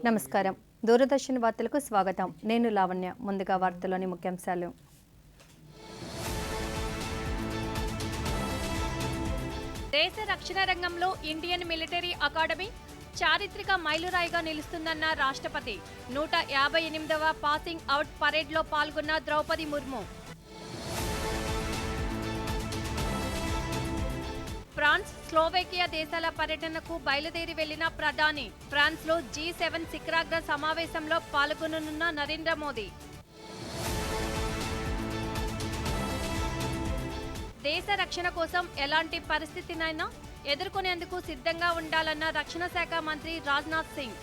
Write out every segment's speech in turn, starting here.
నమస్కారం. దూరదర్శన్ వార్తలకు స్వాగతం. నేను లావణ్య. ముందుగా వార్తల్లోని ముఖ్యాంశాలు. దేశ రక్షణ రంగంలో ఇండియన్ మిలిటరీ అకాడమీ చారిత్రక మైలురాయిగా నిలుస్తుందన్న రాష్ట్రపతి. 158వ పాసింగ్ అవుట్ పరేడ్లో పాల్గొన్న ద్రౌపది ముర్ము. ఫ్రాన్స్, స్లోవేకియా దేశాల పర్యటనకు బయలుదేరి వెళ్లిన ప్రధాని. ఫ్రాన్స్లో G7 శిఖరాగ్ర సమావేశంలో పాల్గొననున్న నరేంద్ర మోదీ. దేశ రక్షణ కోసం ఎలాంటి పరిస్థితినైనా ఎదుర్కొనేందుకు సిద్ధంగా ఉండాలన్న రక్షణ శాఖ మంత్రి రాజ్నాథ్ సింగ్.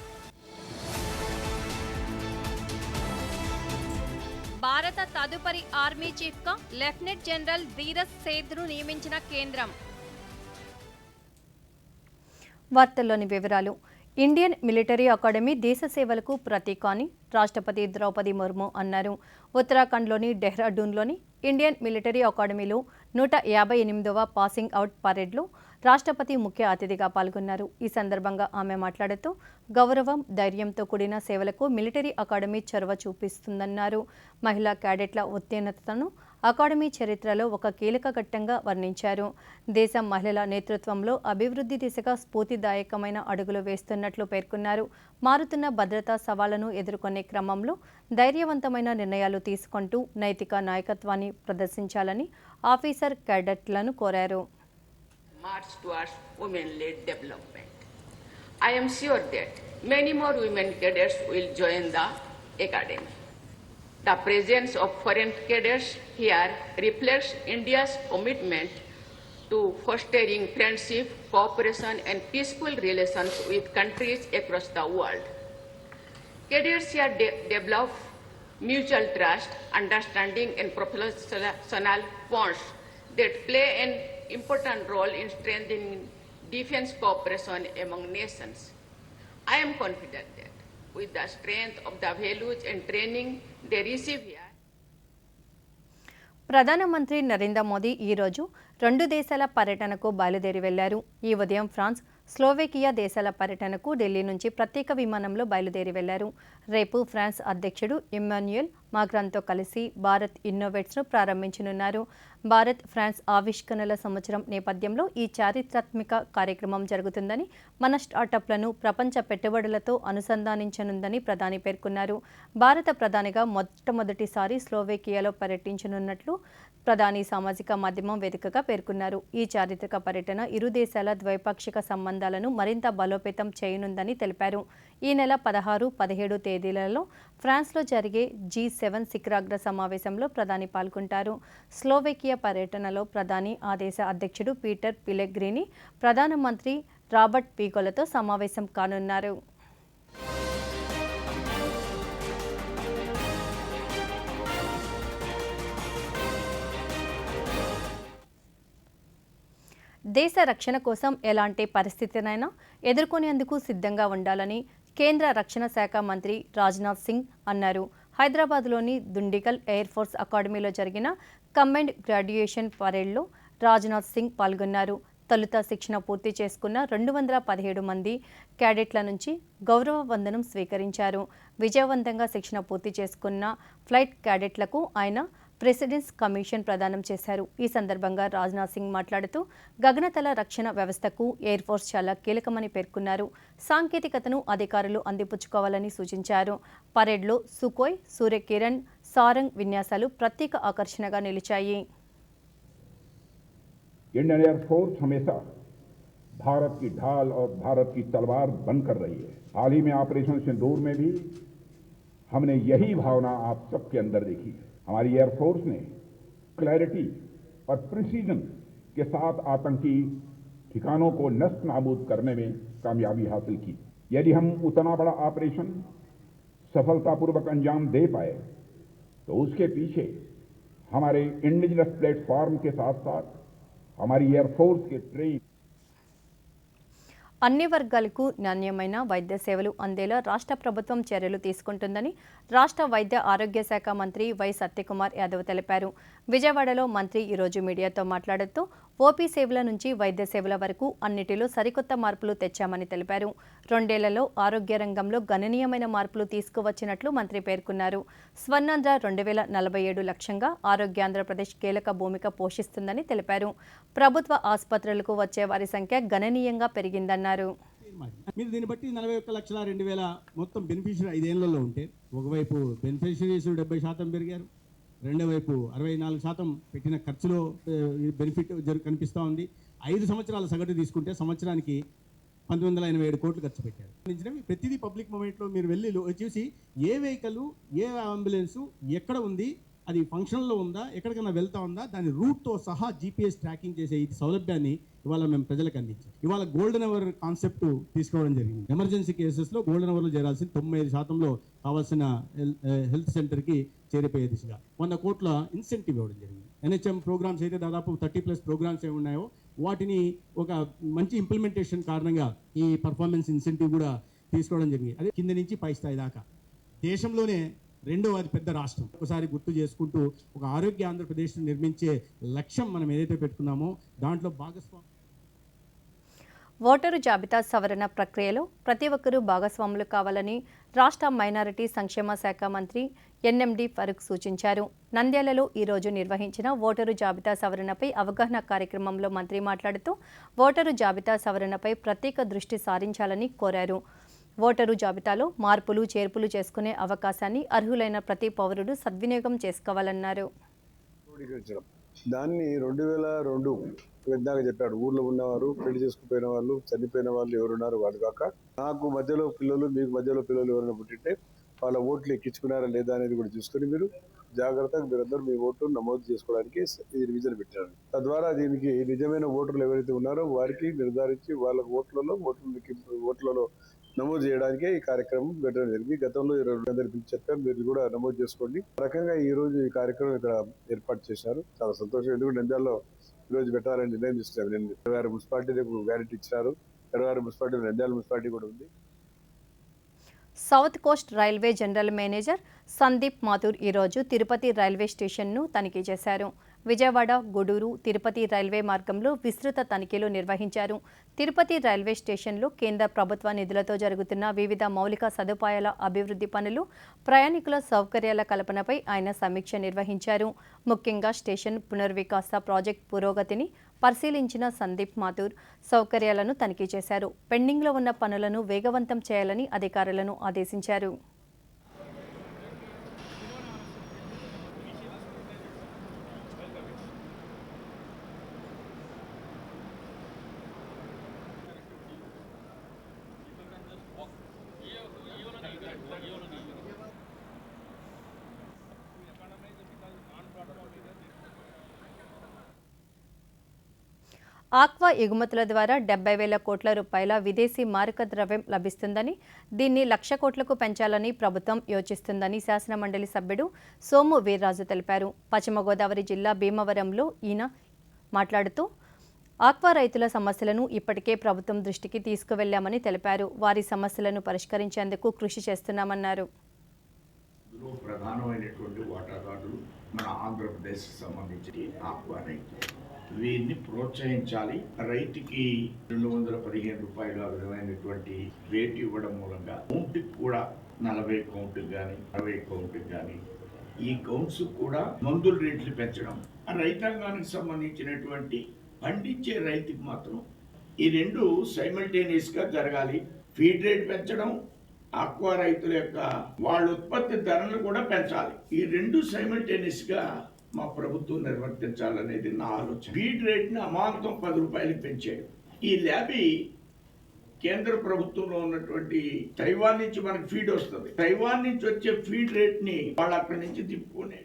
భారత తదుపరి ఆర్మీ చీఫ్గా లెఫ్టినెంట్ జనరల్ ధీరజ్ సేథ్ను నియమించిన కేంద్రం. వార్తల్లోని వివరాలు. ఇండియన్ మిలిటరీ అకాడమీ దేశ సేవలకు ప్రతీక అని రాష్ట్రపతి ద్రౌపది ముర్ము అన్నారు. ఉత్తరాఖండ్లోని డెహ్రాడూన్లోని ఇండియన్ మిలిటరీ అకాడమీలో 158వ పాసింగ్ అవుట్ పరేడ్లో రాష్ట్రపతి ముఖ్య అతిథిగా పాల్గొన్నారు. ఈ సందర్భంగా ఆమె మాట్లాడుతూ గౌరవం, ధైర్యంతో కూడిన సేవలకు మిలిటరీ అకాడమీ చొరవ చూపిస్తుందన్నారు. మహిళా క్యాడెట్ల ఉత్తీర్ణతను అకాడమీ చరిత్రలో ఒక కీలక ఘట్టంగా వర్ణించారు. దేశం మహిళల నేతృత్వంలో అభివృద్ధి దిశగా స్ఫూర్తిదాయకమైన అడుగులు వేస్తున్నట్లు పేర్కొన్నారు. మారుతున్న భద్రతా సవాళ్లను ఎదుర్కొనే క్రమంలో ధైర్యవంతమైన నిర్ణయాలు తీసుకుంటూ నైతిక నాయకత్వాన్ని ప్రదర్శించాలని ఆఫీసర్ క్యాడెట్లను కోరారు. March towards women-led development. I am sure that many more women cadets will join the academy. The presence of foreign cadets here reflects India's commitment to fostering friendship, cooperation and peaceful relations with countries across the world. Cadets here develop mutual trust, understanding and professional bonds that play an important role in strengthening defense cooperation among nations. I am confident that with the strength of the values and training they receive here. ప్రధానమంత్రి నరేంద్ర మోదీ ఈరోజు 2 దేశాల పర్యటనకు బయలుదేరి వెళ్లారు. ఈ ఉదయం France, Slovakia దేశాల పర్యటనకు ఢిల్లీ నుంచి ప్రత్యేక విమానంలో బయలుదేరి వెళ్లారు. రేపు ఫ్రాన్స్ అధ్యక్షుడు ఇమ్మాన్యుయల్ మాక్రాన్తో కలిసి భారత్ ఇన్నోవేట్స్ను ప్రారంభించనున్నారు. భారత్ ఫ్రాన్స్ ఆవిష్కరణల సంవత్సరం నేపథ్యంలో ఈ చారిత్రాత్మక కార్యక్రమం జరుగుతుందని, మన స్టార్టప్లను ప్రపంచ పెట్టుబడులతో అనుసంధానించనుందని ప్రధాని పేర్కొన్నారు. భారత ప్రధానిగా మొట్టమొదటిసారి స్లోవేకియాలో పర్యటించనున్నట్లు ప్రధాని సామాజిక మాధ్యమం వేదికగా పేర్కొన్నారు. ఈ చారిత్రక పర్యటన ఇరు దేశాల ద్వైపాక్షిక సంబంధాలను మరింత బలోపేతం చేయనుందని తెలిపారు. ఈ నెల 16, 17 తేదీలలో ఫ్రాన్స్లో జరిగే G7 శిఖరాగ్ర సమావేశంలో ప్రధాని పాల్గొంటారు. స్లోవేకియా పర్యటనలో ప్రధాని ఆ దేశ అధ్యక్షుడు పీటర్ పిలెగ్రిని, ప్రధానమంత్రి రాబర్ట్ ఫీగోలతో సమావేశం కానున్నారు. దేశ రక్షణ కోసం ఎలాంటి పరిస్థితినైనా ఎదుర్కొనేందుకు సిద్ధంగా ఉండాలని కేంద్ర రక్షణ శాఖ మంత్రి రాజ్నాథ్ సింగ్ అన్నారు. హైదరాబాద్లోని దుండిగల్ ఎయిర్ ఫోర్స్ అకాడమీలో జరిగిన కమాండ్ గ్రాడ్యుయేషన్ పరేడ్లో రాజ్నాథ్ సింగ్ పాల్గొన్నారు. తొలుత శిక్షణ పూర్తి చేసుకున్న 217 మంది క్యాడెట్ల నుంచి గౌరవ వందనం స్వీకరించారు. విజయవంతంగా శిక్షణ పూర్తి చేసుకున్న ఫ్లైట్ క్యాడెట్లకు ఆయన ప్రెసిడెంట్స్ కమిషన్ ప్రదానం చేశారు. ఈ సందర్భంగా రాజ్నాథ్ సింగ్ మాట్లాడుతూ గగనతల రక్షణ వ్యవస్థకు ఎయిర్ ఫోర్స్ చాలా కీలకమని పేర్కొన్నారు. సాంకేతికతను అధికారులు అందిపుచ్చుకోవాలని సూచించారు. పరేడ్లో సుకోయ్, సూర్యకిరణ్, సారంగ్ విన్యాసాలు ప్రత్యేక ఆకర్షణగా నిలిచాయి. इंडियन एयरफोर्स हमेशा भारत की ढाल और भारत की तलवार बनकर रही है. हाल ही में ऑपरेशन सिंदूर में भी हमने यही भावना आप सबके अंदर देखी है. हमारी एयरफोर्स ने क्लैरिटी और प्रिसीजन के साथ आतंकी ठिकानों को नष्ट नाबूद करने में कामयाबी हासिल की. यदि हम उतना बड़ा ऑपरेशन सफलतापूर्वक अंजाम दे पाए तो उसके पीछे हमारे इंडिजिनस प्लेटफॉर्म के साथ साथ हमारी एयरफोर्स के ट्रेन అన్ని వర్గాలకు నాణ్యమైన వైద్య సేవలు అందేలా రాష్ట్ర ప్రభుత్వం చర్యలు తీసుకుంటుందని రాష్ట్ర వైద్య ఆరోగ్య శాఖ మంత్రి వై సత్యకుమార్ యాదవ్ తెలిపారు. విజయవాడలో మంత్రి ఈరోజు మీడియాతో మాట్లాడుతూ ఓపీ సేవల నుంచి వైద్య సేవల వరకు అన్నిటిలో సరికొత్త మార్పులు తెచ్చామని తెలిపారు. 2 ఏళ్లలో ఆరోగ్య రంగంలో గణనీయమైన మార్పులు తీసుకువచ్చినట్లు మంత్రి పేర్కొన్నారు. స్వర్ణాంధ్ర 2047 లక్ష్యంగా ఆరోగ్యాంధ్రప్రదేశ్ కీలక భూమిక పోషిస్తుందని తెలిపారు. ప్రభుత్వ ఆసుపత్రులకు వచ్చే వారి సంఖ్య గణనీయంగా పెరిగిందన్నారు. మీరు దీన్ని బట్టి 41,02,000 మొత్తం బెనిఫిషియరీ 5 ఏళ్లలో ఉంటే ఒకవైపు బెనిఫిషరీస్ 70% పెరిగారు, రెండో వైపు 64% పెట్టిన ఖర్చులో బెనిఫిట్ కనిపిస్తూ ఉంది. 5 సంవత్సరాల సగటు తీసుకుంటే సంవత్సరానికి 1987 కోట్లు ఖర్చు పెట్టారు. ప్రతిదీ పబ్లిక్ మూమెంట్లో మీరు వెళ్ళి చూసి ఏ వెహికల్ ఏ అంబులెన్సు ఎక్కడ ఉంది, అది ఫంక్షన్లో ఉందా, ఎక్కడికైనా వెళ్తా ఉందా, దాని రూట్తో సహా GPS ట్రాకింగ్ చేసే ఈ సౌలభ్యాన్ని ఇవాళ మేము ప్రజలకు అందించాం. ఇవాళ గోల్డెన్ అవర్ కాన్సెప్ట్ తీసుకోవడం జరిగింది. ఎమర్జెన్సీ కేసెస్లో గోల్డెన్ అవర్లో చేరాల్సిన 95%లో కావాల్సిన హెల్త్ సెంటర్కి చేరిపోయే దిశగా 100 కోట్ల ఇన్సెంటివ్ ఇవ్వడం జరిగింది. NHM ప్రోగ్రామ్స్ అయితే దాదాపు 30+ ప్రోగ్రామ్స్ ఏమి ఉన్నాయో వాటిని ఒక మంచి ఇంప్లిమెంటేషన్ కారణంగా ఈ పర్ఫార్మెన్స్ ఇన్సెంటివ్ కూడా తీసుకోవడం జరిగింది. అదే కింద నుంచి పై స్థాయి దాకా దేశంలోనే 2వ అతిపెద్ద రాష్ట్రం. ఒకసారి గుర్తు చేసుకుంటూ ఒక ఆరోగ్య ఆంధ్రప్రదేశ్ నిర్మించే లక్ష్యం మనం ఏదైతే పెట్టుకున్నామో దాంట్లో భాగస్వామి. ఓటరు జాబితా సవరణ ప్రక్రియలో ప్రతి ఒక్కరూ భాగస్వాములు కావాలని రాష్ట్ర మైనారిటీ సంక్షేమ శాఖ మంత్రి ఎన్ఎండి ఫరూక్ సూచించారు. నంద్యాలలో ఈరోజు నిర్వహించిన ఓటరు జాబితా సవరణపై అవగాహన కార్యక్రమంలో మంత్రి మాట్లాడుతూ ఓటరు జాబితా సవరణపై ప్రత్యేక దృష్టి సారించాలని కోరారు. ఓటరు జాబితాలో మార్పులు చేర్పులు చేసుకునే అవకాశాన్ని అర్హులైన ప్రతి పౌరుడు సద్వినియోగం చేసుకోవాలన్నారు. దాన్ని 2002 ఇందాక చెప్పాడు, ఊర్లో ఉన్నవారు, పెళ్లి చేసుకుపోయిన వాళ్ళు, చనిపోయిన వాళ్ళు ఎవరున్నారు వాడు కాక నాకు మధ్యలో పిల్లలు, మీకు మధ్యలో పిల్లలు ఎవరైనా పుట్టింటే వాళ్ళ ఓట్లు ఎక్కించుకున్నారా లేదా అనేది కూడా చూసుకొని మీరు జాగ్రత్తగా మీరందరూ మీ ఓట్లు నమోదు చేసుకోవడానికి ఈ రివిజన్ పెట్టారు. తద్వారా దీనికి నిజమైన ఓటర్లు ఎవరైతే ఉన్నారో వారికి నిర్ధారించి వాళ్ళ ఓట్లలో నమోదు చేయడానికే ఈ కార్యక్రమం పెట్టడం జరిగింది. గతంలో 22 పిలిచి చెప్పారు, మీరు కూడా నమోదు చేసుకోండి. ఆ రకంగా ఈ రోజు ఈ కార్యక్రమం ఇక్కడ ఏర్పాటు చేశారు. చాలా సంతోషం. ఎందుకంటే నంద్యాలలో ఈ రోజు పెట్టాలని నిర్ణయం తీసుకున్నాం. నేను 26 మున్సిపాలిటీ రేపు గ్యారెంటీ ఇచ్చినారు. 26 మున్సిపాలిటీ నంద్యాల మున్సిపాలిటీ కూడా ఉంది. South Coast railway general manager Sandeep Mathur ఈరోజు తిరుపతి రైల్వే స్టేషన్ను తనిఖీ చేశారు. విజయవాడ, గూడూరు, తిరుపతి రైల్వే మార్గంలో విస్తృత తనిఖీలు నిర్వహించారు. తిరుపతి రైల్వే స్టేషన్లో కేంద్ర ప్రభుత్వ నిధులతో జరుగుతున్న వివిధ మౌలిక సదుపాయాల అభివృద్ధి పనులు, ప్రయాణికుల సౌకర్యాల కల్పనపై ఆయన సమీక్ష నిర్వహించారు. ముఖ్యంగా స్టేషన్ పునర్వికాస ప్రాజెక్టు పురోగతిని పరిశీలించిన సందీప్ మాథూర్ సౌకర్యాలను తనిఖీ చేశారు. పెండింగ్లో ఉన్న పనులను వేగవంతం చేయాలని అధికారులను ఆదేశించారు. ఆక్వా ఎగుమతుల ద్వారా 70,000 కోట్ల రూపాయల విదేశీ మారక ద్రవ్యం లభిస్తుందని, దీన్ని 1,00,000 కోట్లకు పెంచాలని ప్రభుత్వం యోచిస్తుందని శాసనమండలి సభ్యుడు సోము వీర్రాజు తెలిపారు. పశ్చిమ గోదావరి జిల్లా భీమవరంలో ఈయన మాట్లాడుతూ ఆక్వా రైతుల సమస్యలను ఇప్పటికే ప్రభుత్వం దృష్టికి తీసుకువెళ్లామని తెలిపారు. వారి సమస్యలను పరిష్కరించేందుకు కృషి చేస్తున్నామన్నారు. ప్రధానమైనటువంటి వాటాదారులు మన ఆంధ్రప్రదేశ్ సంబంధించి ఆక్వా రైతులు, వీరిని ప్రోత్సహించాలి. రైతుకి 215 రూపాయలు ఆ విధమైనటువంటి రేటు ఇవ్వడం మూలంగా కౌంట్కి కూడా 40 కౌంట్కి కానీ 60 కౌంట్కి కానీ ఈ కౌంట్స్ కూడా మందుల రేట్లు పెంచడం, ఆ రైతాంగానికి సంబంధించినటువంటి పండించే రైతుకి మాత్రం ఈ రెండు సైమల్టేనియస్గా జరగాలి. ఫీడ్ రేట్ పెంచడం, ఆక్వా రైతుల యొక్క వాళ్ళ ఉత్పత్తి ధరలు కూడా పెంచాలి. ఈ రెండు సైమల్టేనియస్గా మా ప్రభుత్వం నిర్వర్తించాలనేది నా ఆలోచన. ఫీడ్ రేట్ని అమాంతం 10 రూపాయలకి పెంచాడు. ఈ ల్యాబీ కేంద్ర ప్రభుత్వంలో ఉన్నటువంటి తైవాన్ నుంచి మనకి ఫీడ్ వస్తుంది. తైవాన్ నుంచి వచ్చే ఫీడ్ రేట్ని వాళ్ళు అక్కడి నుంచి తిప్పుకునే.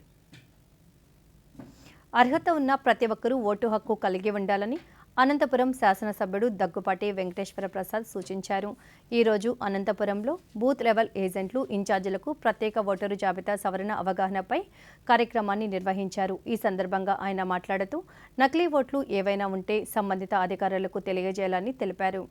అర్హత ఉన్న ప్రతి ఒక్కరూ ఓటు హక్కు కలిగి ఉండాలని అనంతపురం శాసనసభ్యుడు దగ్గుపాటి వెంకటేశ్వర ప్రసాద్ సూచించారు. ఈరోజు అనంతపురంలో బూత్ లెవెల్ ఏజెంట్లు, ఇన్ఛార్జీలకు ప్రత్యేక ఓటరు జాబితా సవరణ అవగాహనపై కార్యక్రమాన్ని నిర్వహించారు. ఈ సందర్భంగా ఆయన మాట్లాడుతూ నకిలీ ఓట్లు ఏవైనా ఉంటే సంబంధిత అధికారులకు తెలియజేయాలని తెలిపారు.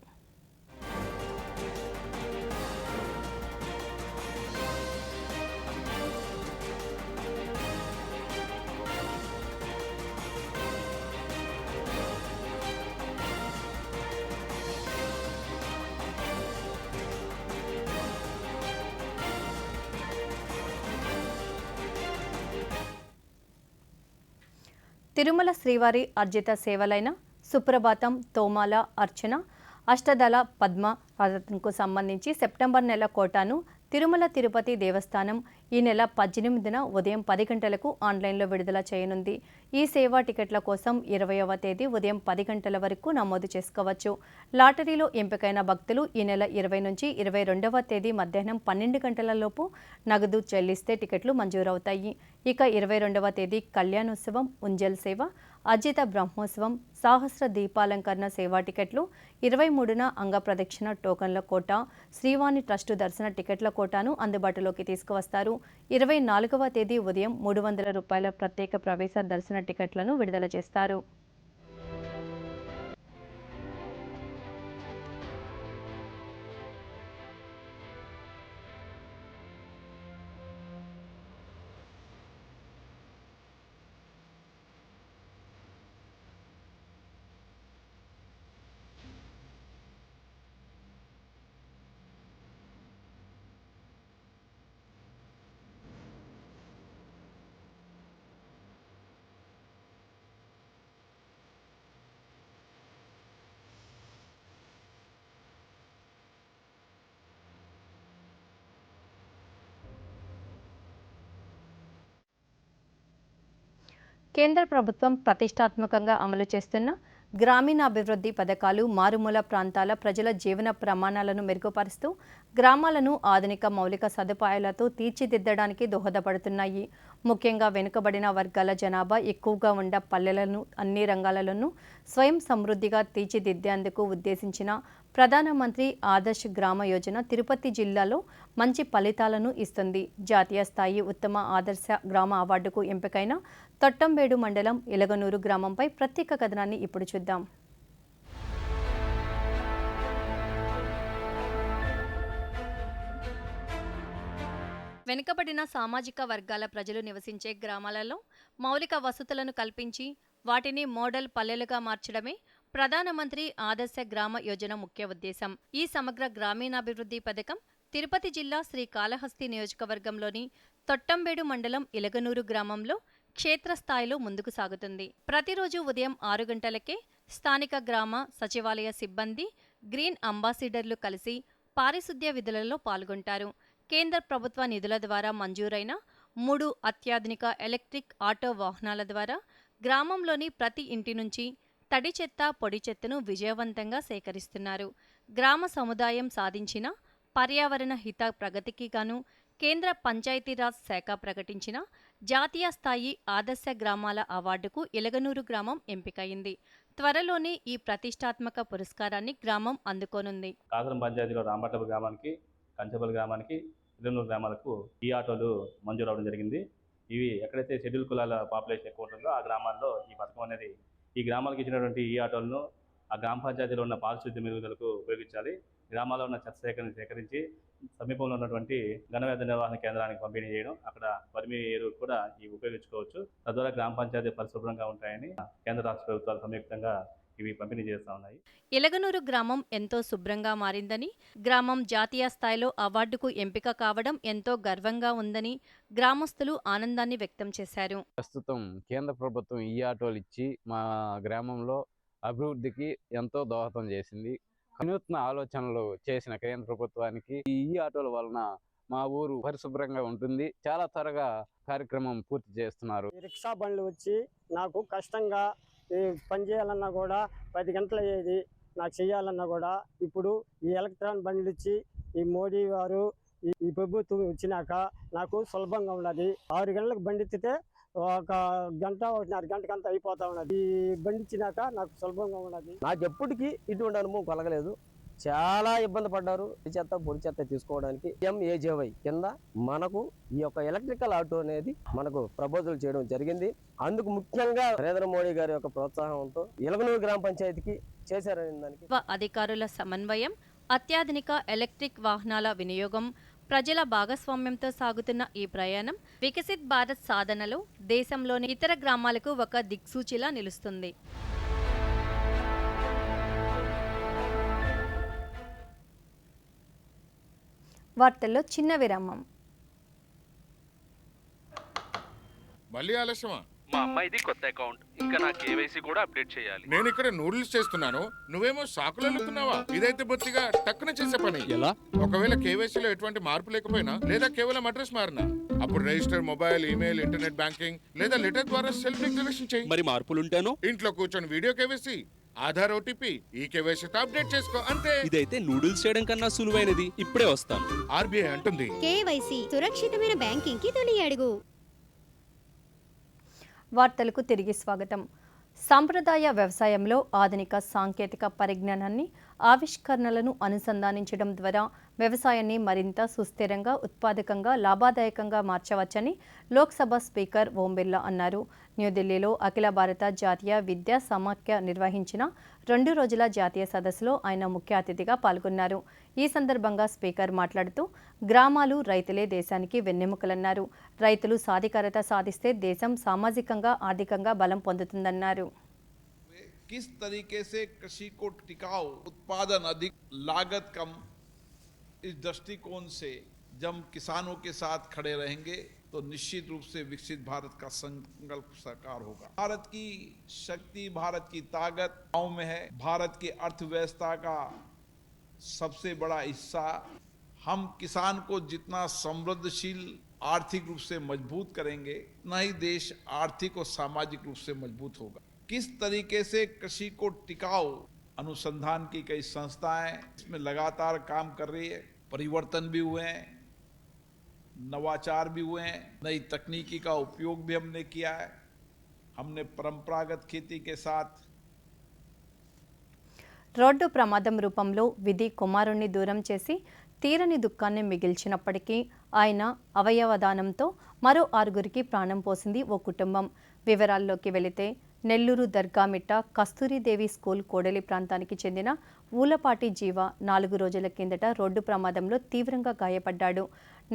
తిరుమల శ్రీవారి అర్జిత సేవలైన సుప్రభాతం, తోమాల, అర్చన, అష్టదళ పద్మ రథంకు సంబంధించి సెప్టెంబర్ నెల కోటాను తిరుమల తిరుపతి దేవస్థానం ఈ నెల 18న ఉదయం 10 గంటలకు ఆన్లైన్లో విడుదల చేయనుంది. ఈ సేవా టికెట్ల కోసం 20వ తేదీ ఉదయం 10 గంటల వరకు నమోదు చేసుకోవచ్చు. లాటరీలో ఎంపికైన భక్తులు ఈ నెల 20 నుంచి 22వ తేదీ మధ్యాహ్నం 12 గంటలలోపు నగదు చెల్లిస్తే టికెట్లు మంజూరవుతాయి. ఇక 22వ తేదీ కళ్యాణోత్సవం, ఉంజల్ సేవ, అజిత బ్రహ్మోత్సవం, సహస్ర దీపాలంకరణ సేవా టికెట్లు, 23న అంగప్రదక్షిణ టోకన్ల కోటా, శ్రీవాణి ట్రస్టు దర్శన టికెట్ల కోటాను అందుబాటులోకి తీసుకువస్తారు. 24వ తేదీ ఉదయం 300 రూపాయల ప్రత్యేక ప్రవేశ దర్శన టికెట్లను విడుదల చేస్తారు. కేంద్ర ప్రభుత్వం ప్రతిష్టాత్మకంగా అమలు చేస్తున్న గ్రామీణాభివృద్ధి పథకాలు మారుమూల ప్రాంతాల ప్రజల జీవన ప్రమాణాలను మెరుగుపరుస్తూ గ్రామాలను ఆధునిక మౌలిక సదుపాయాలతో తీర్చిదిద్దడానికి దోహదపడుతున్నాయి. ముఖ్యంగా వెనుకబడిన వర్గాల జనాభా ఎక్కువగా ఉన్న పల్లెలను అన్ని రంగాలలోనూ స్వయం సమృద్ధిగా తీర్చిదిద్దేందుకు ఉద్దేశించిన ప్రధానమంత్రి ఆదర్శ్ గ్రామ యోజన తిరుపతి జిల్లాలో మంచి ఫలితాలను ఇస్తుంది. జాతీయ స్థాయి ఉత్తమ ఆదర్శ గ్రామ అవార్డుకు ఎంపికైన తొట్టంబేడు మండలం ఎలగనూరు గ్రామంపై ప్రత్యేక కథనాన్ని ఇప్పుడు చూద్దాం. వెనుకబడిన సామాజిక వర్గాల ప్రజలు నివసించే గ్రామాలలో మౌలిక వసతులను కల్పించి వాటిని మోడల్ పల్లెలుగా మార్చడమే ప్రధానమంత్రి ఆదర్శ గ్రామ యోజన ముఖ్య ఉద్దేశం. ఈ సమగ్ర గ్రామీణాభివృద్ధి పథకం తిరుపతి జిల్లా శ్రీకాళహస్తి నియోజకవర్గంలోని తొట్టంబేడు మండలం ఇలగనూరు గ్రామంలో క్షేత్రస్థాయిలో ముందుకు సాగుతుంది. ప్రతిరోజు ఉదయం 6 గంటలకే స్థానిక గ్రామ సచివాలయ సిబ్బంది, గ్రీన్ అంబాసిడర్లు కలిసి పారిశుద్ధ్య విధులలో పాల్గొంటారు. కేంద్ర ప్రభుత్వ నిధుల ద్వారా మంజూరైన 3 అత్యాధునిక ఎలక్ట్రిక్ ఆటో వాహనాల ద్వారా గ్రామంలోని ప్రతి ఇంటి నుంచి తడి చెత్త, పొడి చెత్తను విజయవంతంగా సేకరిస్తున్నారు. గ్రామ సముదాయం సాధించిన పర్యావరణ హిత ప్రగతికి గాను కేంద్ర పంచాయతీరాజ్ శాఖ ప్రకటించిన జాతీయ స్థాయి ఆదర్శ గ్రామాల అవార్డుకు ఎలగనూరు గ్రామం ఎంపికైంది. త్వరలోనే ఈ ప్రతిష్టాత్మక పురస్కారాన్ని గ్రామం అందుకోనుంది. కాసరం పంచాయతీలో రాంపట్ల గ్రామానికి, కంచబల్ గ్రామానికి, ఎలగనూరు గ్రామాలకు ఈ ఆటోలు మంజూరు అవడం జరిగింది. ఇవి ఎక్కడైతే షెడ్యూల్ కులాల పాపులేషన్ ఎక్కువ ఉంటుందో ఆ గ్రామాల్లో ఈ పథకం అనేది ఈ గ్రామాలకు ఇచ్చినటువంటి ఈ ఆటోలను ఆ గ్రామ పంచాయతీలో ఉన్న పారిశుద్ధ్య మెరుగుదలకు ఉపయోగించాలి. గ్రామాల్లో ఉన్న చెత్త సేకరించి సమీపంలో ఉన్నటువంటి ఘనవ్యాధి నిర్వహణ కేంద్రానికి పంపిణీ చేయడం, అక్కడ పరిమి ఎరువు కూడా ఇవి ఉపయోగించుకోవచ్చు. తద్వారా గ్రామ పంచాయతీ పరిశుభ్రంగా ఉంటాయని కేంద్ర రాష్ట్ర ప్రభుత్వాలు సంయుక్తంగా ఇవి పంపిణీ చేస్తూ ఉన్నాయి. ఎలగనూరు గ్రామం ఎంతో శుభ్రంగా మారిందని, గ్రామం జాతీయ స్థాయిలో అవార్డుకు ఎంపిక కావడం ఎంతో గర్వంగా ఉందని గ్రామస్తులు ఆనందాన్ని వ్యక్తం చేశారు. ప్రస్తుతం కేంద్ర ప్రభుత్వం ఈ ఆటోలు ఇచ్చి మా గ్రామంలో అభివృద్ధికి ఎంతో దోహదం చేసింది. వినూత్న ఆలోచనలు చేసిన కేంద్ర ప్రభుత్వానికి ఈ ఆటోల వలన మా ఊరు పరిశుభ్రంగా ఉంటుంది. చాలా త్వరగా కార్యక్రమం పూర్తి చేస్తున్నారు. రిక్షా బండ్లు వచ్చి నాకు కష్టంగా పని చేయాలన్నా కూడా 10 గంటలు అయ్యేది. నాకు చేయాలన్నా కూడా ఇప్పుడు ఈ ఎలక్ట్రాన్ బండ్లు ఇచ్చి ఈ మోడీ వారు ఈ ప్రభుత్వం వచ్చినాక నాకు సులభంగా ఉన్నది. 6 గంటలకు బండి ఎత్తితే 1 గంట 1.5 గంటకంతా అయిపోతా ఉన్నది. ఈ బండి ఇచ్చినాక నాకు సులభంగా ఉన్నది. నాకు ఎప్పటికీ ఇటువంటి అనుభవం కలగలేదు. చాలా ఇబ్బంది పడ్డారు చెత్త, పొడి చెత్త తీసుకోవడానికి. MAJY కింద మనకు ఈ యొక్క ఎలక్ట్రికల్ ఆటో అనేది మనకు ప్రపోజల్ చేయడం జరిగింది. అందుకు ముఖ్యంగా నరేంద్ర మోడీ గారి యొక్క ప్రోత్సాహంతో ఎలగనూరు గ్రామ పంచాయతీకి చేశారని దానికి అధికారుల సమన్వయం, అత్యాధునిక ఎలక్ట్రిక్ వాహనాల వినియోగం, ప్రజల భాగస్వామ్యంతో సాగుతున్న ఈ ప్రయాణం వికసిత్ భారత్ సాధనలో దేశంలోని ఇతర గ్రామాలకు ఒక దిక్సూచిలా నిలుస్తుంది. వార్తల్లో చిన్న విరామం. మళ్ళీ ఆలస్యమా? మా అమ్మాయిది కొత్త అకౌంట్, ఇంకా నా కేవైసీ కూడా అప్డేట్ చేయాలి. నేను ఇక్కడ నూడిల్స్ చేస్తున్నాను, నువ్వేమో సాకులు అల్లుతున్నావా? ఇదైతే బొత్తిగా టక్కున చేసే పని. ఎలా? ఒకవేళ కేవైసీలో ఎటువంటి మార్పు లేకపోయినా లేదా కేవలం అడ్రస్ మారినా అప్పుడు register mobile, email, internet banking లేదా లెటర్ ద్వారా సెల్ఫ్ డిక్లరేషన్ చేయి. మరి మార్పులుంటాను? ఇంట్లో కూర్చొని వీడియో కేవైసీ, ఆధార్, ఓటీపీ, ఈ కేవైసీతో అప్డేట్ చేసుకో, అంతే. ఇదైతే నూడిల్స్ చేయడం కన్నా సులువైనది. ఇప్పుడే వస్తాను. ఆర్బీఐ అంటుంది. కేవైసీ సురక్షితమైన బ్యాంకింగ్ కి తొలి అడుగు. వార్తలకు తిరిగి స్వాగతం. సాంప్రదాయ వ్యవసాయంలో ఆధునిక సాంకేతిక పరిజ్ఞానాన్ని, ఆవిష్కరణలను అనుసంధానించడం ద్వారా వ్యవసాయాన్ని మరింత సుస్థిరంగా, ఉత్పాదకంగా, లాభదాయకంగా మార్చవచ్చని లోక్సభ స్పీకర్ ఓం బిర్లా అన్నారు. న్యూఢిల్లీలో అఖిల భారత జాతీయ విద్యా సమాఖ్య నిర్వహించిన 2 రోజుల జాతీయ సదస్సులో ఆయన ముఖ్య అతిథిగా పాల్గొన్నారు. ఈ సందర్భంగా స్పీకర్ మాట్లాడుతూ గ్రామాలు, రైతులే దేశానికి వెన్నెముకలన్నారు. రైతులు సాధికారత సాధిస్తే దేశం సామాజికంగా, ఆర్థికంగా బలం పొందుతుందన్నారు. किस तरीके से कृषि को टिकाऊ, उत्पादन अधिक, लागत कम, इस दृष्टिकोण से जब किसानों के साथ खड़े रहेंगे तो निश्चित रूप से विकसित भारत का संकल्प साकार होगा। भारत की शक्ति, भारत की ताकत गांव में है। भारत की अर्थव्यवस्था का सबसे बड़ा हिस्सा, हम किसान को जितना समृद्धशील आर्थिक रूप से मजबूत करेंगे उतना ही देश आर्थिक और सामाजिक रूप से मजबूत होगा। किस तरीके से कृषि को टिकाऊ, अनुसंधान की कई संस्थाएं इसमें लगातार काम कर रही है। परिवर्तन भी हुए हैं, नवाचार भी हुए हैं, नई तकनीकी का उपयोग भी हमने किया है। हमने परंपरागत खेती के साथ రోడ్డు ప్రమాదం రూపంలో విధి కుమారుణ్ణి దూరం చేసి తీరని దుఃఖాన్ని మిగిల్చినప్పటికీ ఆయన అవయవదానంతో మరో 6గురికి ప్రాణం పోసింది ఓ కుటుంబం. వివరాల్లోకి వెళితే నెల్లూరు దర్గామిట్ట కస్తూరిదేవి స్కూల్ కోడలి ప్రాంతానికి చెందిన ఊలపాటి జీవ 4 రోజుల కిందట రోడ్డు ప్రమాదంలో తీవ్రంగా గాయపడ్డాడు.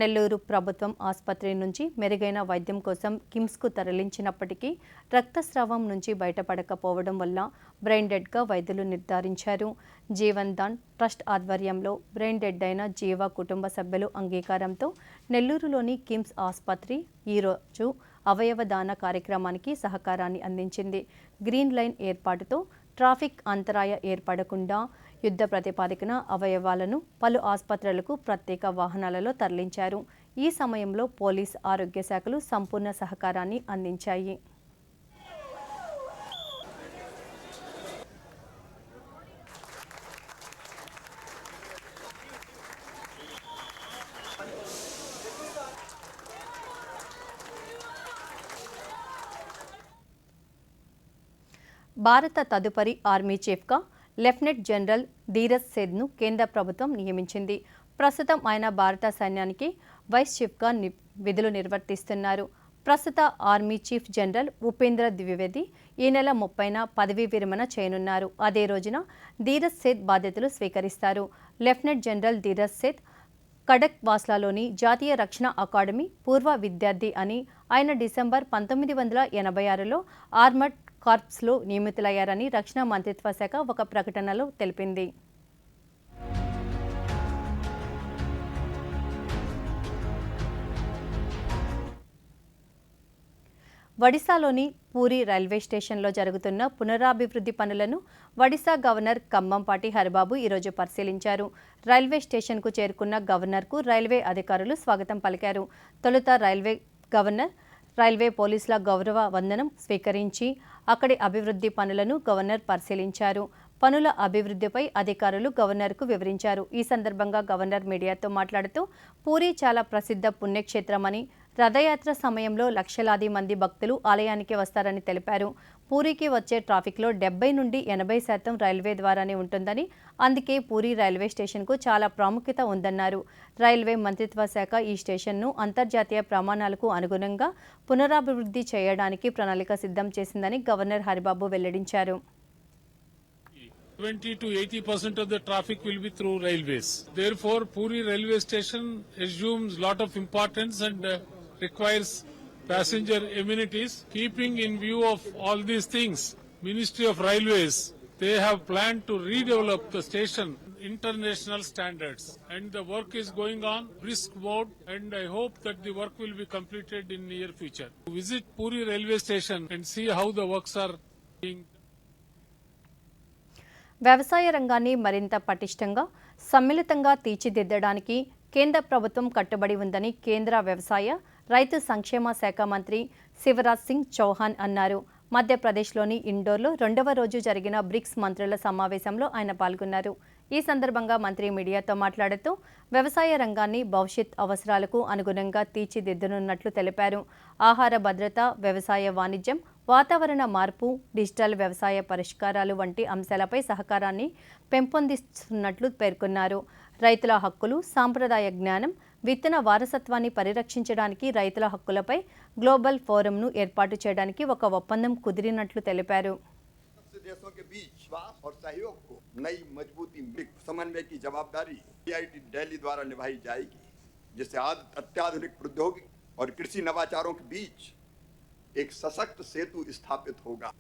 నెల్లూరు ప్రభుత్వం ఆసుపత్రి నుంచి మెరుగైన వైద్యం కోసం కిమ్స్కు తరలించినప్పటికీ రక్తస్రావం నుంచి బయటపడకపోవడం వల్ల బ్రెయిన్ డెడ్గా వైద్యులు నిర్ధారించారు. జీవన్ దాన్ ట్రస్ట్ ఆధ్వర్యంలో బ్రెయిన్ డెడ్ అయిన జీవ కుటుంబ సభ్యులు అంగీకారంతో నెల్లూరులోని కిమ్స్ ఆసుపత్రి ఈరోజు అవయవదాన కార్యక్రమానికి సహకారాన్ని అందించింది. గ్రీన్ లైన్ ఏర్పాటుతో ట్రాఫిక్ అంతరాయ ఏర్పడకుండా యుద్ధ ప్రతిపాదికన అవయవాలను పలు ఆసుపత్రులకు ప్రత్యేక వాహనాలలో తరలించారు. ఈ సమయంలో పోలీస్, ఆరోగ్య శాఖలు సంపూర్ణ సహకారాన్ని అందించాయి. భారత తదుపరి ఆర్మీ చీఫ్గా లెఫ్టినెంట్ జనరల్ ధీరజ్ సేథ్ను కేంద్ర ప్రభుత్వం నియమించింది. ప్రస్తుతం ఆయన భారత సైన్యానికి వైస్ చీఫ్గా విధులు నిర్వర్తిస్తున్నారు. ప్రస్తుత army chief general Upendra Dwivedi ఈ నెల 30న పదవీ విరమణ చేయనున్నారు. అదే రోజున ధీరజ్ సేథ్ బాధ్యతలు స్వీకరిస్తారు. లెఫ్టినెంట్ జనరల్ ధీరజ్ సేథ్ కడక్ వాస్లాలోని జాతీయ రక్షణ అకాడమీ పూర్వ విద్యార్థి అని ఆయన డిసెంబర్ 1986లో ఆర్మర్డ్ కార్ప్స్లో నియమితులయ్యారని రక్షణ మంత్రిత్వ శాఖ ఒక ప్రకటనలో తెలిపింది. ఒడిశాలోని పూరి రైల్వే స్టేషన్లో జరుగుతున్న పునరాభివృద్ధి పనులను ఒడిశా గవర్నర్ కంబంపాటి హరిబాబు ఈరోజు పరిశీలించారు. రైల్వే స్టేషన్కు చేరుకున్న గవర్నర్కు రైల్వే అధికారులు స్వాగతం పలికారు. తొలుత గవర్నర్ రైల్వే పోలీసుల గౌరవ వందనం స్వీకరించి అక్కడి అభివృద్ధి పనులను గవర్నర్ పరిశీలించారు. పనుల అభివృద్ధిపై అధికారులు గవర్నర్కు వివరించారు. ఈ సందర్భంగా గవర్నర్ మీడియాతో మాట్లాడుతూ పూరి చాలా ప్రసిద్ధ పుణ్యక్షేత్రమని, రథయాత్ర సమయంలో లక్షలాది మంది భక్తులు ఆలయానికి వస్తారని తెలిపారు. పూరికి వచ్చే ట్రాఫిక్లో 70 నుండి 80% రైల్వే ద్వారానే ఉంటుందని, అందుకే పూరి రైల్వే స్టేషన్కు చాలా ప్రాముఖ్యత ఉందన్నారు. రైల్వే మంత్రిత్వ శాఖ ఈ స్టేషన్ను అంతర్జాతీయ ప్రమాణాలకు అనుగుణంగా పునరాభివృద్ధి చేయడానికి ప్రణాళిక సిద్ధం చేసిందని గవర్నర్ హరిబాబు వెల్లడించారు. 70 to 80% of the traffic will be through railways. Therefore, Puri railway station assumes lot of importance and requires passenger amenities. Keeping in view of all these things, Ministry of Railways, they have planned to redevelop the station international standards. And the work is going on brisk mode, and I hope that the work will be completed in near future. Visit Puri railway station and see how the works are being. వ్యవసాయ రంగాన్ని మరింత పటిష్టంగా సమ్మిళితంగా తీర్చిదిద్దడానికి కేంద్ర ప్రభుత్వం కట్టుబడి ఉందని కేంద్ర వ్యవసాయ రైతు సంక్షేమ శాఖ మంత్రి శివరాజ్ సింగ్ చౌహాన్ అన్నారు. మధ్యప్రదేశ్లోని ఇండోర్లో 2వ రోజు జరిగిన బ్రిక్స్ మంత్రుల సమావేశంలో ఆయన పాల్గొన్నారు. ఈ సందర్భంగా మంత్రి మీడియాతో మాట్లాడుతూ వ్యవసాయ రంగాన్ని భవిష్యత్ అవసరాలకు అనుగుణంగా తీర్చిదిద్దనున్నట్లు తెలిపారు. ఆహార భద్రత, వ్యవసాయ వాణిజ్యం, వాతావరణ మార్పు, డిజిటల్ వ్యవసాయ పరిష్కారాలు వంటి అంశాలపై సహకారాన్ని పెంపొందిస్తున్నట్లు పేర్కొన్నారు. రైతుల హక్కులు, సాంప్రదాయ జ్ఞానం, విత్తన వారసత్వాన్ని పరిరక్షించడానికి రైతుల హక్కులపై గ్లోబల్ ఫోరంను ఏర్పాటు చేయడానికి ఒక ఒప్పందం కుదిరినట్లు తెలిపారు. देशों के बीच विश्वास और सहयोग को नई मजबूती समन्वय की जवाबदारी IIT दिल्ली द्वारा निभाई जाएगी, जिससे अत्याधुनिक प्रौद्योगिकी और कृषि नवाचारों के बीच एक सशक्त सेतु स्थापित होगा.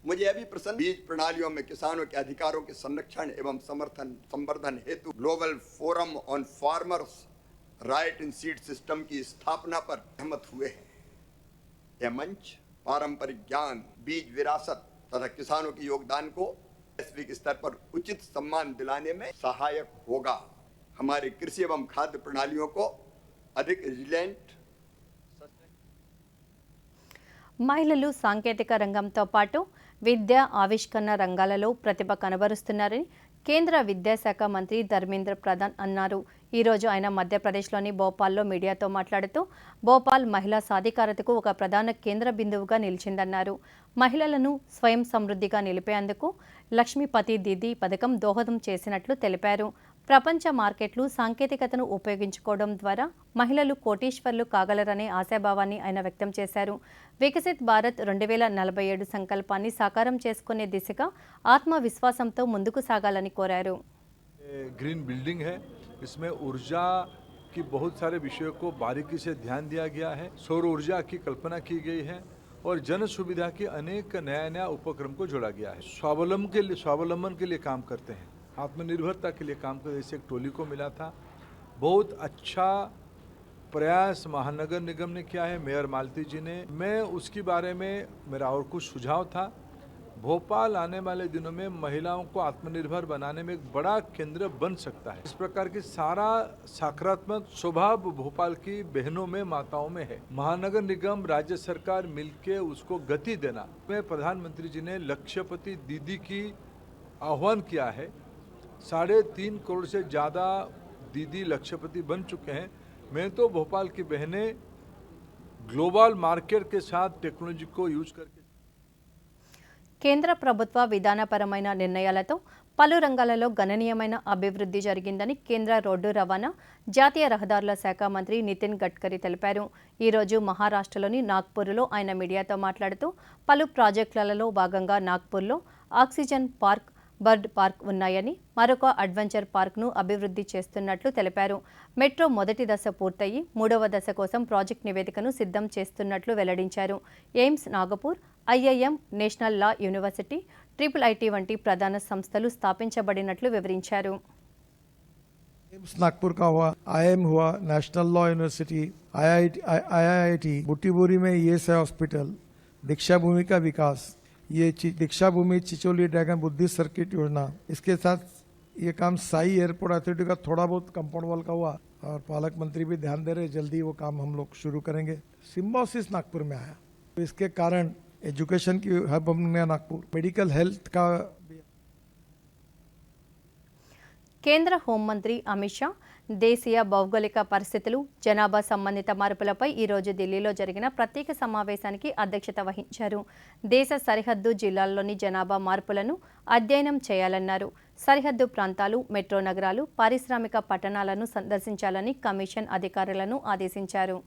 मुझे यह भी प्रसन्न बीज प्रणालियों में किसानों के अधिकारों के संरक्षण एवं संवर्धन हेतु global forum on farmers right in seed system की स्थापना पर सहमत हुए हैं. यह मंच पारंपरिक ज्ञान, बीज विरासत तथा किसानों के योगदान को वैश्विक स्तर पर उचित सम्मान दिलाने में सहायक होगा. हमारे कृषि एवं खाद्य प्रणालियों को अधिक रिजिलेंट. మహిళలు సాంకేతిక రంగంతో పాటు విద్య, ఆవిష్కరణ రంగాలలో ప్రతిభ కనబరుస్తున్నారని కేంద్ర విద్యాశాఖ మంత్రి ధర్మేంద్ర ప్రధాన్ అన్నారు. ఈరోజు ఆయన మధ్యప్రదేశ్లోని భోపాల్లో మీడియాతో మాట్లాడుతూ భోపాల్ మహిళా సాధికారతకు ఒక ప్రధాన కేంద్ర బిందువుగా నిలిచిందన్నారు. మహిళలను స్వయం సమృద్ధిగా నిలిపేందుకు లక్ష్మీపతి దీదీ పథకం దోహదం చేసినట్లు తెలిపారు. ప్రపంచ మార్కెట్లు, సాంకేతికతను ఉపయోగించుకోవడం ద్వారా మహిళలు కోటీశ్వర్లు కాగలరనే ఆశాభావాన్ని ఆయన వ్యక్తం చేశారు. వికసిత్ భారత్ 2047 సంకల్పాన్ని సాకారం చేసుకునే దిశగా ఆత్మవిశ్వాసంతో ముందుకు సాగాలని కోరారు. ग्रीन बिल्डिंग है, इसमें ऊर्जा की बहुत सारे विषयों को बारीकी से ध्यान दिया गया है. सौर ऊर्जा की कल्पना की गई है और जन सुविधा के अनेक नया उपक्रम को जोड़ा गया है. स्वावलंबन के लिए काम करते हैं, आत्मनिर्भरता के लिए काम करते. जैसे एक टोली को मिला था, बहुत अच्छा प्रयास महानगर निगम ने किया है, मेयर मालती जी ने. मैं उसके बारे में मेरा और कुछ सुझाव था. भोपाल आने वाले दिनों में महिलाओं को आत्मनिर्भर बनाने में एक बड़ा केंद्र बन सकता है. इस प्रकार की सारा सकारात्मक स्वभाव भोपाल की बहनों में, माताओं में है. महानगर निगम, राज्य सरकार मिलके उसको गति देना. में प्रधानमंत्री जी ने लक्ष्यपति दीदी की आह्वान किया है. 3.5 करोड़ से ज़्यादा दीदी लक्ष्यपति बन चुके हैं. मैं तो भोपाल की बहनें ग्लोबल मार्केट के साथ टेक्नोलॉजी को यूज करके కేంద్ర ప్రభుత్వ విధానపరమైన నిర్ణయాలతో పలు రంగాలలో గణనీయమైన అభివృద్ధి జరిగిందని కేంద్ర రోడ్డు రవాణా, జాతీయ రహదారుల శాఖ మంత్రి నితిన్ గడ్కరీ తెలిపారు. ఈరోజు మహారాష్ట్రలోని నాగ్పూర్లో ఆయన మీడియాతో మాట్లాడుతూ పలు ప్రాజెక్టులలో భాగంగా నాగ్పూర్లో ఆక్సిజన్ పార్క్, బర్డ్ పార్క్ ఉన్నాయని, మరొక అడ్వెంచర్ పార్క్ను అభివృద్ధి చేస్తున్నట్లు తెలిపారు. మెట్రో మొదటి దశ పూర్తయి 3వ దశ కోసం ప్రాజెక్ట్ నివేదికను సిద్ధం చేస్తున్నట్లు వెల్లడించారు. ఎయిమ్స్ నాగపూర్, IIM, నేషనల్ లా యూనివర్సిటీ, IIIT వంటి ప్రధాన సంస్థలు స్థాపించబడినట్లు వివరించారు. एम्स नागपुर का हुआ, IIM हुआ, national law university, IIT, Butibori में ESI हॉस्पिटल, दीक्षा भूमि का विकास, ये दीक्षा भूमि चिचोली ड्रैगन बुद्धिस्ट सर्किट योजना. इसके साथ ये काम साई एयरपोर्ट अथॉरिटी का थोड़ा बहुत कंपाउंड वॉल का हुआ और पालक मंत्री भी ध्यान दे रहे, जल्दी वो काम हम लोग शुरू करेंगे. सिम्बोसिस नागपुर में आया, तो इसके कारण एजुकेशन की हब हमने नागपुर, मेडिकल हेल्थ का. కేంద్ర హోంమంత్రి అమిత్ షా దేశీయ భౌగోళిక పరిస్థితులు, జనాభా సంబంధిత మార్పులపై ఈరోజు ఢిల్లీలో జరిగిన ప్రత్యేక సమావేశానికి అధ్యక్షత వహించారు. దేశ సరిహద్దు జిల్లాల్లోని జనాభా మార్పులను అధ్యయనం చేయాలన్నారు. సరిహద్దు ప్రాంతాలు, మెట్రో నగరాలు, పారిశ్రామిక పట్టణాలను సందర్శించాలని కమిషన్ అధికారులను ఆదేశించారు.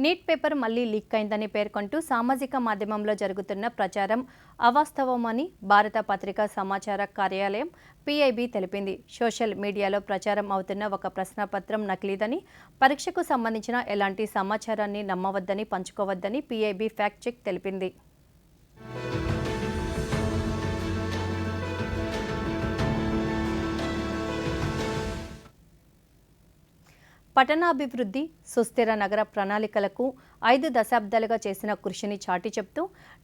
నీట్ పేపర్ మళ్లీ లీక్ అయిందని పేర్కొంటూ సామాజిక మాధ్యమంలో జరుగుతున్న ప్రచారం అవాస్తవమని భారత పత్రికా సమాచార కార్యాలయం PIB తెలిపింది. సోషల్ మీడియాలో ప్రచారం అవుతున్న ఒక ప్రశ్నపత్రం నకిలీదని, పరీక్షకు సంబంధించిన ఎలాంటి సమాచారాన్ని నమ్మవద్దని, పంచుకోవద్దని PIB ఫ్యాక్ట్ చెక్ తెలిపింది. పట్టణాభివృద్ధి, సుస్థిర నగర ప్రణాళికలకు 5 దశాబ్దాలుగా చేసిన కృషిని చాటి చెప్తూ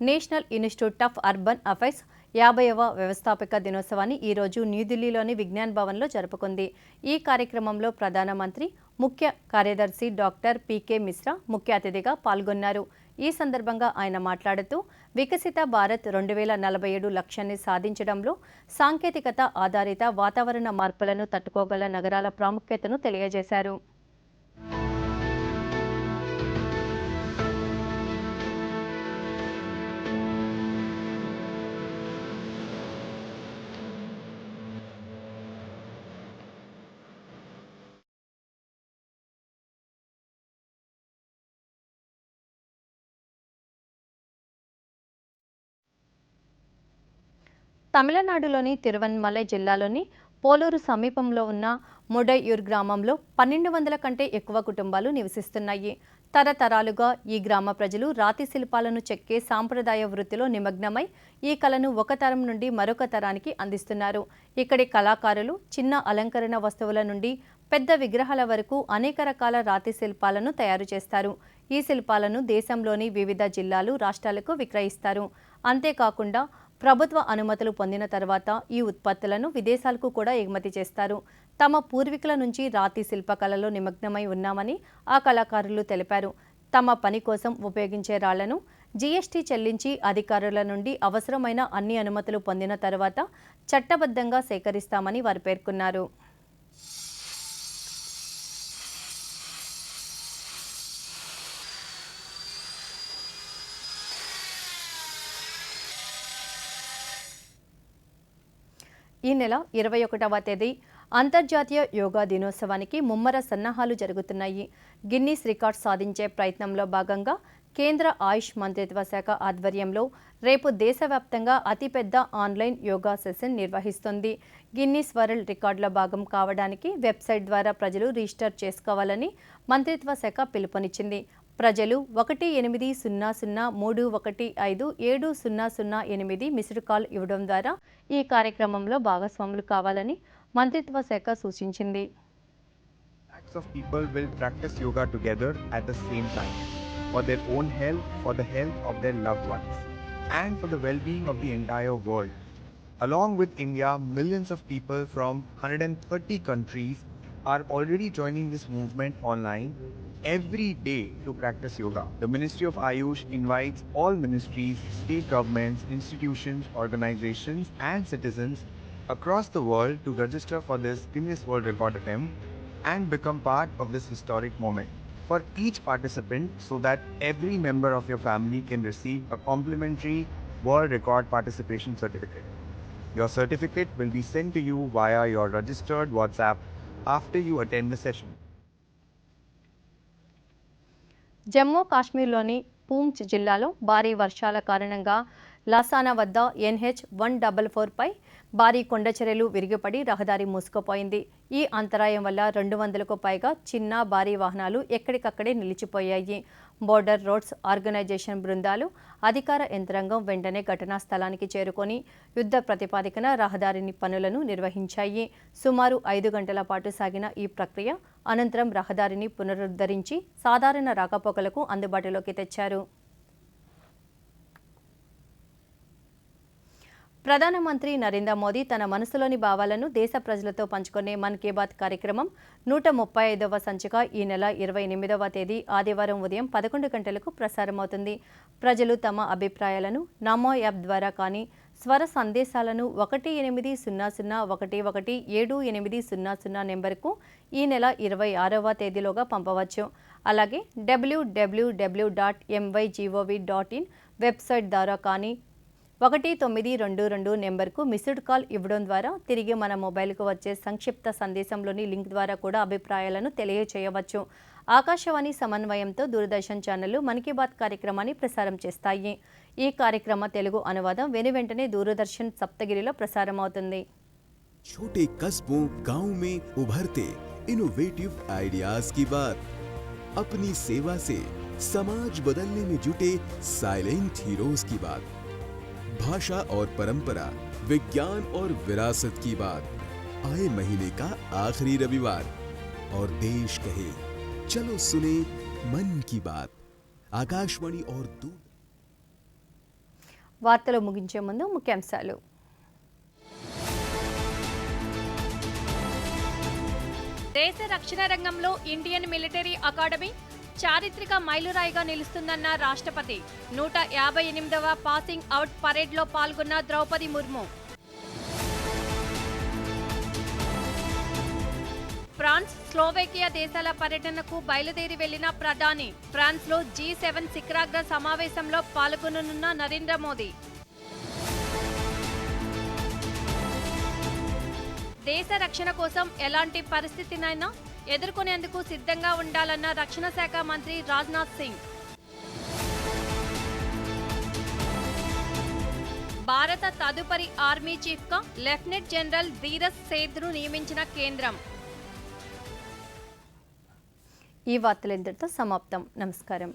National Institute of Urban Affairs 50వ వ్యవస్థాపక దినోత్సవాన్ని ఈరోజు న్యూఢిల్లీలోని విజ్ఞాన్ భవన్లో జరుపుకుంది. ఈ కార్యక్రమంలో ప్రధానమంత్రి ముఖ్య కార్యదర్శి డాక్టర్ PK మిశ్రా ముఖ్య అతిథిగా పాల్గొన్నారు. ఈ సందర్భంగా ఆయన మాట్లాడుతూ వికసిత భారత్ 2047 లక్ష్యాన్ని సాధించడంలో సాంకేతికత ఆధారిత వాతావరణ మార్పులను తట్టుకోగల నగరాల ప్రాముఖ్యతను తెలియజేశారు. తమిళనాడులోని తిరువన్మలై జిల్లాలోని పోలూరు సమీపంలో ఉన్న ముడయూర్ గ్రామంలో 1200 కంటే ఎక్కువ కుటుంబాలు నివసిస్తున్నాయి. తరతరాలుగా ఈ గ్రామ ప్రజలు రాతి శిల్పాలను చెక్కే సాంప్రదాయ వృత్తిలో నిమగ్నమై ఈ కళను ఒక తరం నుండి మరొక తరానికి అందిస్తున్నారు. ఇక్కడి కళాకారులు చిన్న అలంకరణ వస్తువుల నుండి పెద్ద విగ్రహాల వరకు అనేక రకాల రాతి శిల్పాలను తయారు చేస్తారు. ఈ శిల్పాలను దేశంలోని వివిధ జిల్లాలు, రాష్ట్రాలకు విక్రయిస్తారు. అంతేకాకుండా ప్రభుత్వ అనుమతులు పొందిన తర్వాత ఈ ఉత్పత్తులను విదేశాలకు కూడా ఎగుమతి చేస్తారు. తమ పూర్వీకుల నుంచి రాతి శిల్పకళలో నిమగ్నమై ఉన్నామని ఆ కళాకారులు తెలిపారు. తమ పని కోసం ఉపయోగించే రాళ్లను GST చెల్లించి అధికారుల నుండి అవసరమైన అన్ని అనుమతులు పొందిన తర్వాత చట్టబద్ధంగా సేకరిస్తామని వారు పేర్కొన్నారు. ఈ నెల 21వ తేదీ అంతర్జాతీయ యోగా దినోత్సవానికి ముమ్మర సన్నాహాలు జరుగుతున్నాయి. గిన్నీస్ రికార్డ్ సాధించే ప్రయత్నంలో భాగంగా కేంద్ర ఆయుష్ మంత్రిత్వ శాఖ ఆధ్వర్యంలో రేపు దేశవ్యాప్తంగా అతిపెద్ద ఆన్లైన్ యోగా సెషన్ నిర్వహిస్తుంది. గిన్నీస్ వరల్డ్ రికార్డుల భాగం కావడానికి వెబ్సైట్ ద్వారా ప్రజలు రిజిస్టర్ చేసుకోవాలని మంత్రిత్వ శాఖ పిలుపునిచ్చింది. ప్రజలు 180031570008 మిస్డ్ కాల్ ఇవ్వడం ద్వారా ఈ కార్యక్రమంలో భాగస్వాములు కావాలని మంత్రిత్వ శాఖ సూచించింది. Lakhs of people will practice yoga together at the same time for their own health, for the health of their loved ones, and for the well-being of the entire world. Along with India, millions of people from 130 countries are already joining this movement online every day to practice yoga. The Ministry of Ayush invites all ministries, state governments, institutions, organizations, and citizens across the world to register for this Guinness World Record attempt and become part of this historic moment for each participant, so that every member of your family can receive a complimentary World Record Participation Certificate. Your certificate will be sent to you via your registered WhatsApp after you attend the session. Jammu కాశ్మీర్లోని పూంచ్ జిల్లాలో భారీ వర్షాల కారణంగా లాసానా వద్ద NH 144 పై భారీ కొండచర్యలు విరిగిపడి రహదారి మూసుకుపోయింది. ఈ అంతరాయం వల్ల 200కు పైగా చిన్న, భారీ వాహనాలు ఎక్కడికక్కడే నిలిచిపోయాయి. బోర్డర్ రోడ్స్ ఆర్గనైజేషన్ బృందాలు, అధికార యంత్రాంగం వెంటనే ఘటనా స్థలానికి చేరుకొని యుద్ధ ప్రతిపాదికన రహదారిని పనులను నిర్వహించాయి. సుమారు 5 గంటల పాటు సాగిన ఈ ప్రక్రియ అనంతరం రహదారిని పునరుద్ధరించి సాధారణ రాకపోకలకు అందుబాటులోకి తెచ్చారు. ప్రధానమంత్రి నరేంద్ర మోదీ తన మనసులోని భావాలను దేశ ప్రజలతో పంచుకునే మన్ కీ బాత్ కార్యక్రమం 135వ సంచిక ఈ నెల 28వ తేదీ ఆదివారం ఉదయం 11 గంటలకు ప్రసారమవుతుంది. ప్రజలు తమ అభిప్రాయాలను నమో యాప్ ద్వారా కానీ, స్వర సందేశాలను 1800117800 నెంబర్కు ఈ నెల 26వ తేదీలోగా పంపవచ్చు. అలాగే www.mygov.in వెబ్సైట్ ద్వారా కానీ 1922 నెంబర్కు మిస్డ్ కాల్ ఇవ్వడం ద్వారా తిరిగి మన మొబైల్కు వచ్చే సంక్షిప్త సందేశంలోని లింక్ ద్వారా కూడా అభిప్రాయాలను తెలియచేయవచ్చు. ఆకాశవాణి సమన్వయంతో దూరదర్శన్ ఛానళ్లు మన్ కీ బాత్ కార్యక్రమాన్ని ప్రసారం చేస్తాయి. ఈ కార్యక్రమ తెలుగు అనువాదం వెనువెంటనే దూరదర్శన్ సప్తగిరిలో ప్రసారం అవుతుంది. छोटे कस्बों गांव में उभरते इनोवेटिव आइडियाज की बात, अपनी सेवा से समाज बदलने में जुटे साइलेंट हीरोज की बात, भाषा और परंपरा, विज्ञान और विरासत की बात। आए महीने का आखिरी रविवार और देश कहे चलो सुने मन की बात, आकाशवाणी और दूर। వార్తలు ముగించే ముందు ముఖ్యాంశాలు. దేశ రక్షణ రంగంలో ఇండియన్ మిలిటరీ అకాడమీ చారిత్రక మైలురాయిగా నిలుస్తుందన్న రాష్ట్రపతి. 158వ పాసింగ్ అవుట్ పరేడ్లో పాల్గొన్న ద్రౌపది ముర్ము. ఫ్రాన్స్, స్లోవేకియా దేశాల పర్యటనకు బయలుదేరి వెళ్లిన ప్రధాని. ఫ్రాన్స్లో G7 శిఖరాగ్ర సమావేశంలో పాల్గొననున్న నరేంద్ర మోదీ. దేశ రక్షణ కోసం ఎలాంటి పరిస్థితినైనా ఎదుర్కొనేందుకు సిద్ధంగా ఉండాలన్న రక్షణ శాఖ మంత్రి రాజ్నాథ్ సింగ్. భారత తదుపరి ఆర్మీ చీఫ్గా లెఫ్టినెంట్ జనరల్ ధీరజ్ సేథ్ను నియమించిన కేంద్రం. ఈ వార్తలు ఇంతటితో సమాప్తం. నమస్కారం.